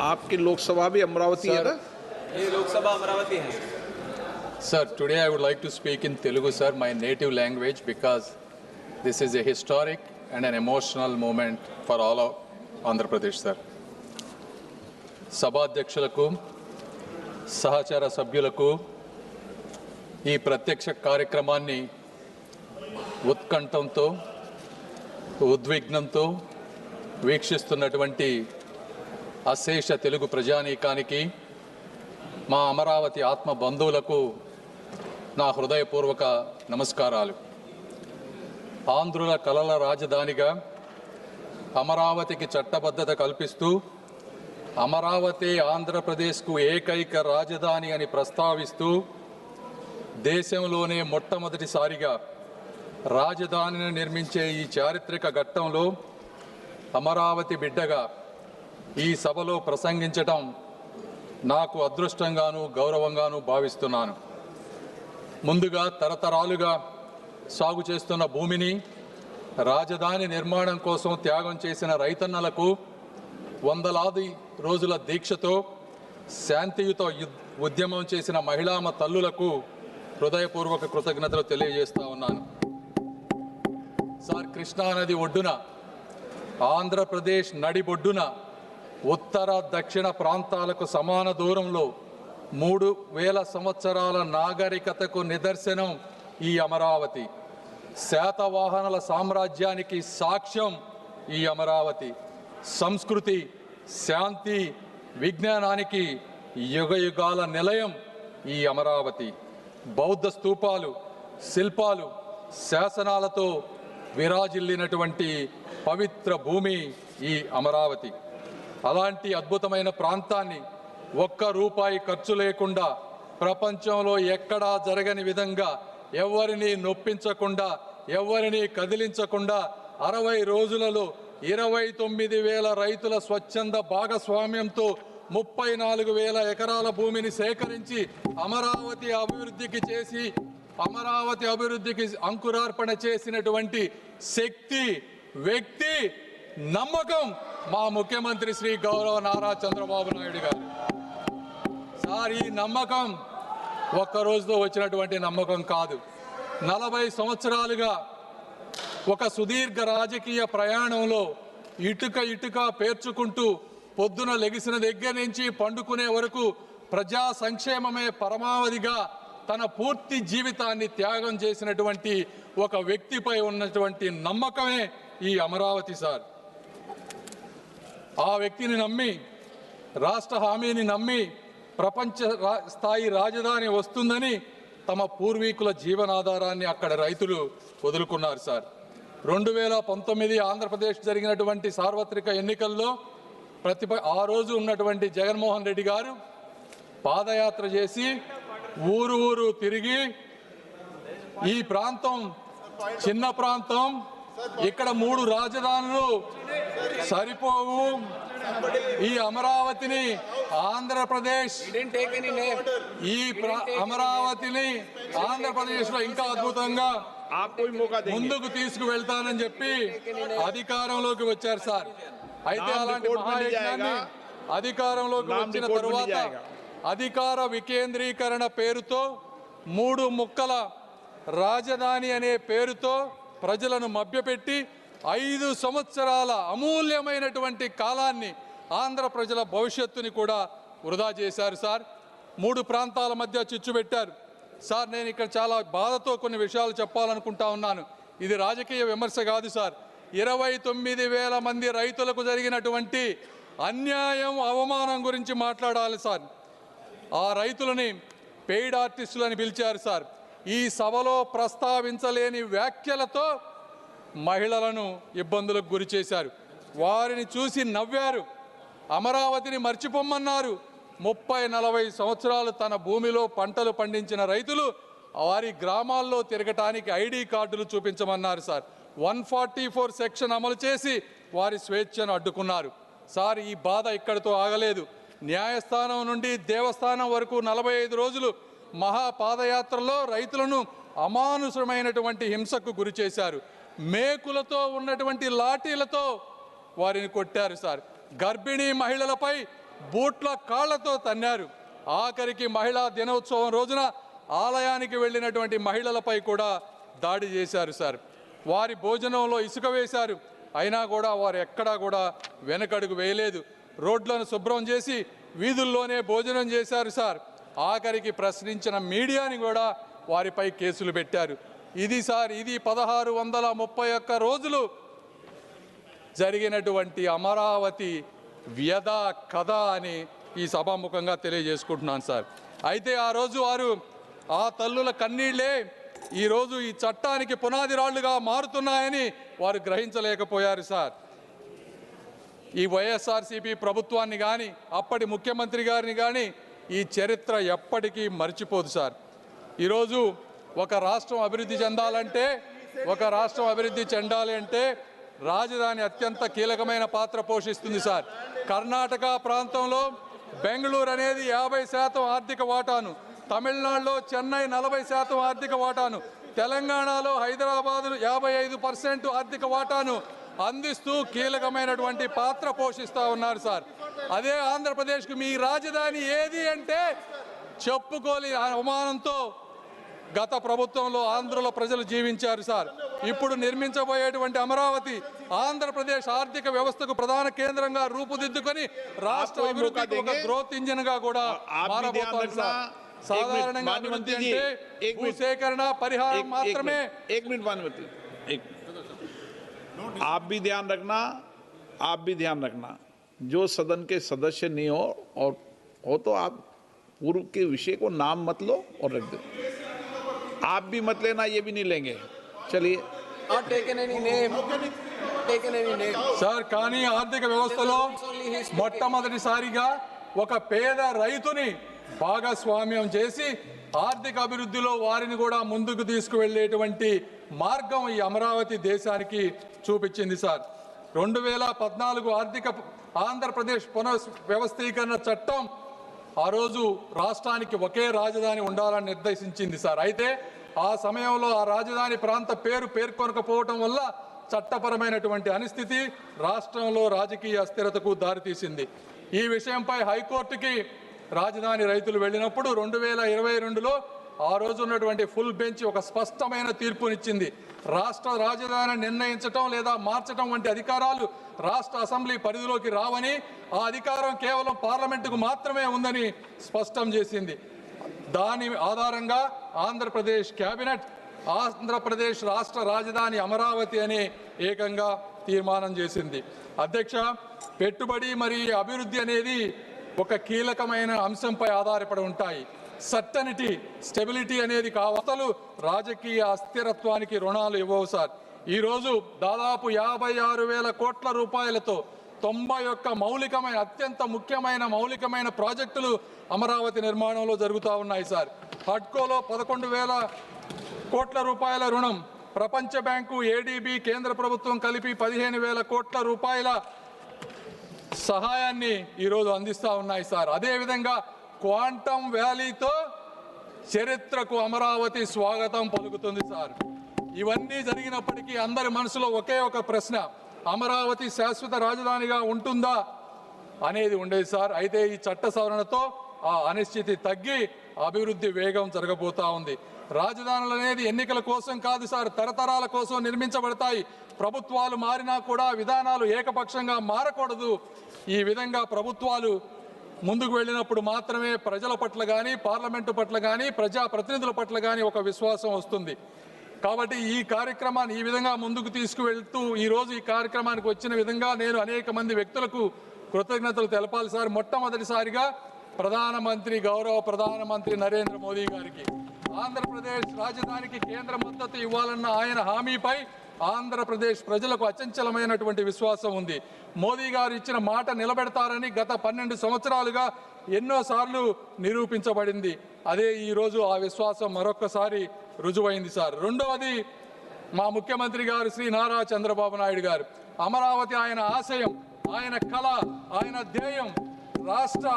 आपकी लोकसभा भी अमरावती है ना? ये लोकसभा अमरावती है. Sir, today I would like to speak in Telugu, sir, my native language, because this is a historic and an emotional moment for all of Andhra Pradesh, sir. సభాధ్యక్షులకు సహచర సభ్యులకు ఈ ప్రత్యక్ష కార్యక్రమాన్ని ఉత్కంఠంతో ఉద్విగ్నంతో వీక్షిస్తున్నటువంటి అశేష తెలుగు ప్రజానీకానికి మా అమరావతి ఆత్మ బంధువులకు నా హృదయపూర్వక నమస్కారాలు. ఆంధ్రుల కలల రాజధానిగా అమరావతికి చట్టబద్ధత కల్పిస్తూ అమరావతి ఆంధ్రప్రదేశ్కు ఏకైక రాజధాని అని ప్రస్తావిస్తూ దేశంలోనే మొట్టమొదటిసారిగా రాజధానిని నిర్మించే ఈ చారిత్రక ఘట్టంలో అమరావతి బిడ్డగా ఈ సభలో ప్రసంగించటం నాకు అదృష్టంగాను గౌరవంగాను భావిస్తున్నాను. ముందుగా తరతరాలుగా సాగు చేస్తున్న భూమిని రాజధాని నిర్మాణం కోసం త్యాగం చేసిన రైతన్నలకు, వందలాది రోజుల దీక్షతో శాంతియుత ఉద్యమం చేసిన మహిళామ తల్లులకు హృదయపూర్వక కృతజ్ఞతలు తెలియజేస్తా ఉన్నాను. సార్, కృష్ణానది ఒడ్డున ఆంధ్రప్రదేశ్ నడిబొడ్డున ఉత్తర దక్షిణ ప్రాంతాలకు సమాన దూరంలో 3000 సంవత్సరాల నాగరికతకు నిదర్శనం ఈ అమరావతి. శాతవాహనుల సామ్రాజ్యానికి సాక్ష్యం ఈ అమరావతి. సంస్కృతి, శాంతి, విజ్ఞానానికి యుగయుగాల నిలయం ఈ అమరావతి. బౌద్ధ స్తూపాలు, శిల్పాలు, శాసనాలతో విరాజిల్లినటువంటి పవిత్ర భూమి ఈ అమరావతి. అలాంటి అద్భుతమైన ప్రాంతాన్ని ఒక్క రూపాయి ఖర్చు లేకుండా, ప్రపంచంలో ఎక్కడా జరగని విధంగా, ఎవరిని నొప్పించకుండా, ఎవరిని కదిలించకుండా 60 రోజులలో 29,000 రైతుల స్వచ్ఛంద భాగస్వామ్యంతో 34,000 ఎకరాల భూమిని సేకరించి అమరావతి అభివృద్ధికి అంకురార్పణ చేసినటువంటి శక్తి, వ్యక్తి, నమ్మకం మా ముఖ్యమంత్రి శ్రీ గౌరవ నారా చంద్రబాబు నాయుడు గారు. సార్, ఈ నమ్మకం ఒక్క రోజుతో వచ్చినటువంటి నమ్మకం కాదు. 40 సంవత్సరాలుగా ఒక సుదీర్ఘ రాజకీయ ప్రయాణంలో ఇటుక పేర్చుకుంటూ పొద్దున లెగిసిన దగ్గర నుంచి పండుకునే వరకు ప్రజా సంక్షేమమే పరమావధిగా తన పూర్తి జీవితాన్ని త్యాగం చేసినటువంటి ఒక వ్యక్తిపై ఉన్నటువంటి నమ్మకమే ఈ అమరావతి. సార్, ఆ వ్యక్తిని నమ్మి, రాష్ట్ర హామీని నమ్మి ప్రపంచ స్థాయి రాజధాని వస్తుందని తమ పూర్వీకుల జీవనాధారాన్ని అక్కడ రైతులు వదులుకున్నారు. సార్, 2019 ఆంధ్రప్రదేశ్ జరిగినటువంటి సార్వత్రిక ఎన్నికల్లో ఆ రోజు ఉన్నటువంటి జగన్మోహన్ రెడ్డి గారు పాదయాత్ర చేసి ఊరు తిరిగి ఈ ప్రాంతం చిన్న ప్రాంతం, ఇక్కడ 3 రాజధానులు సరిపోవు, ఈ అమరావతిని ఆంధ్రప్రదేశ్లో ఇంకా అద్భుతంగా ముందుకు తీసుకువెళ్తానని చెప్పి అధికారంలోకి వచ్చారు. సార్, అయితే అలాంటి మహాయజ్ఞాన్ని అధికారంలోకి వచ్చిన తరువాత అధికార వికేంద్రీకరణ పేరుతో 3 ముక్కల రాజధాని అనే పేరుతో ప్రజలను మభ్యపెట్టి 5 సంవత్సరాల అమూల్యమైనటువంటి కాలాన్ని, ఆంధ్ర ప్రజల భవిష్యత్తుని కూడా వృధా చేశారు. సార్, 3 ప్రాంతాల మధ్య చిచ్చు పెట్టారు. సార్, నేను ఇక్కడ చాలా బాధతో కొన్ని విషయాలు చెప్పాలనుకుంటా ఉన్నాను. ఇది రాజకీయ విమర్శ కాదు. సార్, 29,000 మంది రైతులకు జరిగినటువంటి అన్యాయం, అవమానం గురించి మాట్లాడాలి. సార్, ఆ రైతులని పెయిడ్ ఆర్టిస్టులని పిలిచారు. సార్, ఈ సభలో ప్రస్తావించలేని వ్యాఖ్యలతో మహిళలను ఇబ్బందులకు గురి చేశారు. వారిని చూసి నవ్వారు, అమరావతిని మర్చిపోమ్మన్నారు. 30-40 సంవత్సరాలు తన భూమిలో పంటలు పండించిన రైతులు వారి గ్రామాల్లో తిరగటానికి ఐడి కార్డులు చూపించమన్నారు. సార్, 144 సెక్షన్ అమలు చేసి వారి స్వేచ్ఛను అడ్డుకున్నారు. సార్, ఈ బాధ ఇక్కడితో ఆగలేదు. న్యాయస్థానం నుండి దేవస్థానం వరకు 45 రోజులు మహాపాదయాత్రలో రైతులను అమానుషమైనటువంటి హింసకు గురి చేశారు. మేకులతో ఉన్నటువంటి లాఠీలతో వారిని కొట్టారు. సార్, గర్భిణీ మహిళలపై బూట్ల కాళ్లతో తన్నారు. ఆఖరికి మహిళా దినోత్సవం రోజున ఆలయానికి వెళ్ళినటువంటి మహిళలపై కూడా దాడి చేశారు సార్. వారి భోజనంలో ఇసుక వేశారు. అయినా కూడా వారు ఎక్కడా కూడా వెనకడుగు వేయలేదు. రోడ్లను శుభ్రం చేసి వీధుల్లోనే భోజనం చేశారు సార్. ఆఖరికి ప్రశ్నించిన మీడియాని కూడా వారిపై కేసులు పెట్టారు. ఇది సార్, ఇది 1631 రోజులు జరిగినటువంటి అమరావతి వ్యధ కథ అని ఈ సభాముఖంగా తెలియజేసుకుంటున్నాను సార్. అయితే ఆ రోజు వారు ఆ తల్లుల కన్నీళ్లే ఈరోజు ఈ చట్టానికి పునాది రాళ్లుగా మారుతున్నాయని వారు గ్రహించలేకపోయారు సార్. ఈ వైఎస్ఆర్సీపీ ప్రభుత్వాన్ని కానీ అప్పటి ముఖ్యమంత్రి గారిని కానీ ఈ చరిత్ర ఎప్పటికీ మర్చిపోదు సార్. ఈరోజు ఒక రాష్ట్రం అభివృద్ధి చెందాలి అంటే రాజధాని అత్యంత కీలకమైన పాత్ర పోషిస్తుంది సార్. కర్ణాటక ప్రాంతంలో బెంగళూరు అనేది 50% ఆర్థిక వాటాను, తమిళనాడులో చెన్నై 40% ఆర్థిక వాటాను, తెలంగాణలో హైదరాబాద్ 55% ఆర్థిక వాటాను అందిస్తూ కీలకమైనటువంటి పాత్ర పోషిస్తూ ఉన్నారు సార్. అదే ఆంధ్రప్రదేశ్కు మీ రాజధాని ఏది అంటే చెప్పుకోలేని అవమానంతో గత ప్రభుత్వంలో ఆంధ్రలో ప్రజలు జీవించారు సార్. ఇప్పుడు నిర్మించబోయేటువంటి అమరావతి ఆంధ్రప్రదేశ్ ఆర్థిక వ్యవస్థకు ప్రధాన కేంద్రంగా రూపుదిద్దుకొని రాష్ట్ర అభివృద్ధికి ఒక గ్రోత్ ఇంజిన్ గా కూడా మారబోతోంది సార్. సాధారణంగా అభివృద్ధి అంటే భూసేకరణ పరిహారం మాత్రమే. आप भी ध्यान रखना जो सदन के सदस्य नहीं हो तो आप पूर्व के विषय को नाम मत लो और रख दो. आप भी मत लेना, ये भी नहीं लेंगे. चलिए. సార్, కానీ ఆర్థిక వ్యవస్థలో మొట్టమొదటిసారిగా ఒక పేద రైతుని భాగస్వామ్యం చేసి ఆర్థిక అభివృద్ధిలో వారిని కూడా ముందుకు తీసుకువెళ్ళేటువంటి మార్గం ఈ అమరావతి దేశానికి చూపించింది సార్. 2014 ఆంధ్రప్రదేశ్ పునర్వ్యవస్థీకరణ చట్టం ఆ రోజు రాష్ట్రానికి ఒకే రాజధాని ఉండాలని నిర్దేశించింది సార్. అయితే ఆ సమయంలో ఆ రాజధాని ప్రాంత పేర్కొనకపోవటం వల్ల చట్టపరమైనటువంటి అనిస్థితి రాష్ట్రంలో రాజకీయ అస్థిరతకు దారితీసింది. ఈ విషయంపై హైకోర్టుకి రాజధాని రైతులు వెళ్ళినప్పుడు 2022లో ఆ రోజు ఉన్నటువంటి ఫుల్ బెంచ్ ఒక స్పష్టమైన తీర్పునిచ్చింది. రాష్ట్ర రాజధాని నిర్ణయించటం లేదా మార్చటం వంటి అధికారాలు రాష్ట్ర అసెంబ్లీ పరిధిలోకి రావని, ఆ అధికారం కేవలం పార్లమెంటుకు మాత్రమే ఉందని స్పష్టం చేసింది. దాని ఆధారంగా ఆంధ్రప్రదేశ్ కేబినెట్ ఆంధ్రప్రదేశ్ రాష్ట్ర రాజధాని అమరావతి అనే ఏకంగా తీర్మానం చేసింది. అధ్యక్ష, పెట్టుబడి మరియు అభివృద్ధి అనేది ఒక కీలకమైన అంశంపై ఆధారపడి ఉంటాయి. సర్టనిటీ, స్టెబిలిటీ అనేది కావాలి. రాజకీయ అస్థిరత్వానికి రుణాలు ఇవ్వవు సార్. ఈరోజు దాదాపు 56,000 కోట్ల రూపాయలతో 91 మౌలికమైన అత్యంత ముఖ్యమైన మౌలికమైన ప్రాజెక్టులు అమరావతి నిర్మాణంలో జరుగుతూ ఉన్నాయి సార్. హడ్కోలో 11,000 కోట్ల రూపాయల రుణం, ప్రపంచ బ్యాంకు, ఏడీబీ, కేంద్ర ప్రభుత్వం కలిపి 15,000 కోట్ల రూపాయల సహాయాన్ని ఈరోజు అందిస్తూ ఉన్నాయి సార్. అదేవిధంగా క్వాంటమ్ వ్యాలీతో చరిత్రకు అమరావతి స్వాగతం పలుకుతుంది సార్. ఇవన్నీ జరిగినప్పటికీ అందరి మనసులో ఒకే ఒక ప్రశ్న, అమరావతి శాశ్వత రాజధానిగా ఉంటుందా అనేది ఉండేది సార్. అయితే ఈ చట్ట సవరణతో ఆ అనిశ్చితి తగ్గి అభివృద్ధి వేగం జరగబోతా ఉంది. రాజధానులు అనేది ఎన్నికల కోసం కాదు సార్, తరతరాల కోసం నిర్మించబడతాయి. ప్రభుత్వాలు మారినా కూడా విధానాలు ఏకపక్షంగా మారకూడదు. ఈ విధంగా ప్రభుత్వాలు ముందుకు వెళ్ళినప్పుడు మాత్రమే ప్రజల పట్ల కానీ, పార్లమెంటు పట్ల కానీ, ప్రజాప్రతినిధుల పట్ల కానీ ఒక విశ్వాసం వస్తుంది. కాబట్టి ఈ కార్యక్రమాన్ని ఈ విధంగా ముందుకు తీసుకువెళ్తూ ఈరోజు ఈ కార్యక్రమానికి వచ్చిన విధంగా నేను అనేక మంది వ్యక్తులకు కృతజ్ఞతలు తెలపాలి సార్. మొట్టమొదటిసారిగా గౌరవ ప్రధానమంత్రి నరేంద్ర మోదీ గారికి ఆంధ్రప్రదేశ్ రాజధానికి కేంద్ర మద్దతు ఇవ్వాలన్న ఆయన హామీపై ఆంధ్రప్రదేశ్ ప్రజలకు అచంచలమైనటువంటి విశ్వాసం ఉంది. మోదీ గారు ఇచ్చిన మాట నిలబెడతారని గత 12 సంవత్సరాలుగా ఎన్నోసార్లు నిరూపించబడింది. అదే ఈరోజు ఆ విశ్వాసం మరొక్కసారి రుజువైంది సార్. రెండవది, మా ముఖ్యమంత్రి గారు శ్రీ నారా చంద్రబాబు నాయుడు గారు అమరావతి ఆయన ఆశయం, ఆయన కళ, ఆయన ధ్యేయం. రాష్ట్ర